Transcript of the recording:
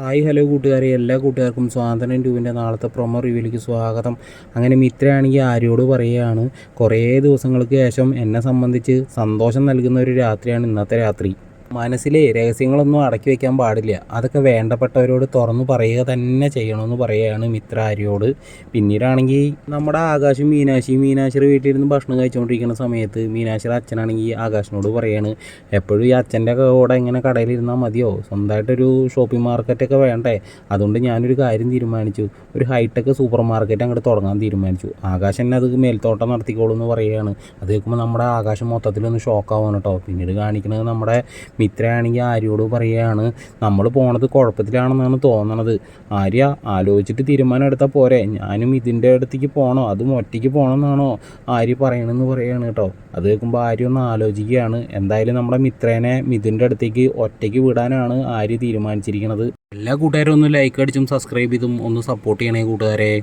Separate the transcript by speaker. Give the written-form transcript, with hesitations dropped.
Speaker 1: Hi hello കൂട്ടുകാരെ, എല്ലാ കൂട്ടുകാർക്കും സ്വാതന്ത്ര്യം ട്യൂബിൻ്റെ നാളത്തെ പ്രൊമോ റിവ്യൂവിലേക്ക് സ്വാഗതം. അങ്ങനെ മിത്രയാണെങ്കിൽ ആര്യോട് പറയുകയാണ്, കുറേ ദിവസങ്ങൾക്ക് ശേഷം എന്നെ സംബന്ധിച്ച് സന്തോഷം നൽകുന്ന ഒരു രാത്രിയാണ് ഇന്നത്തെ രാത്രി. മനസ്സിലെ രഹസ്യങ്ങളൊന്നും അടക്കി വയ്ക്കാൻ പാടില്ല, അതൊക്കെ വേണ്ടപ്പെട്ടവരോട് തുറന്നു പറയുക തന്നെ ചെയ്യണമെന്ന് പറയുകയാണ് മിത്ര ആര്യോട്. പിന്നീടാണെങ്കിൽ നമ്മുടെ ആകാശും മീനാക്ഷിയുടെ വീട്ടിലിരുന്ന് ഭക്ഷണം കഴിച്ചുകൊണ്ടിരിക്കുന്ന സമയത്ത് മീനാക്ഷിയുടെ അച്ഛനാണെങ്കിൽ ആകാശിനോട് പറയാണ്, എപ്പോഴും ഈ അച്ഛൻ്റെ കൂടെ ഇങ്ങനെ കടയിലിരുന്നാൽ മതിയോ, സ്വന്തമായിട്ടൊരു ഷോപ്പിംഗ് മാർക്കറ്റൊക്കെ വേണ്ടേ, അതുകൊണ്ട് ഞാനൊരു കാര്യം തീരുമാനിച്ചു, ഒരു ഹൈടെക് സൂപ്പർ മാർക്കറ്റ് അങ്ങോട്ട് തുടങ്ങാൻ തീരുമാനിച്ചു. ആകാശ് എന്നെ അത് മേൽത്തോട്ടം നടത്തിക്കോളൂ എന്ന് പറയുകയാണ്. അത് കേൾക്കുമ്പോൾ നമ്മുടെ ആകാശം മൊത്തത്തിലൊന്ന് ഷോക്കാവാണ് കേട്ടോ. പിന്നീട് കാണിക്കുന്നത് നമ്മുടെ മിത്രയാണെങ്കിൽ ആര്യോട് പറയുകയാണ്, നമ്മൾ പോണത് കുഴപ്പത്തിലാണെന്നാണ് തോന്നണത്, ആര്യ ആലോചിച്ചിട്ട് തീരുമാനം എടുത്താൽ പോരെ, ഞാനും ഇതിൻ്റെ അടുത്തേക്ക് പോകണോ അതും ഒറ്റയ്ക്ക് പോകണമെന്നാണോ ആര്യ പറയണമെന്ന് പറയുകയാണ് കേട്ടോ. അത് കേൾക്കുമ്പോൾ ആര്യ ഒന്ന് ആലോചിക്കുകയാണ്. എന്തായാലും നമ്മുടെ മിത്രേനെ മിഥുൻ്റെ അടുത്തേക്ക് ഒറ്റയ്ക്ക് വിടാനാണ് ആര്യ തീരുമാനിച്ചിരിക്കുന്നത്. എല്ലാ കൂട്ടുകാരും ഒന്ന് ലൈക്ക് അടിച്ചും സബ്സ്ക്രൈബ് ചെയ്തും ഒന്ന് സപ്പോർട്ട് ചെയ്യണേ കൂട്ടുകാരെ.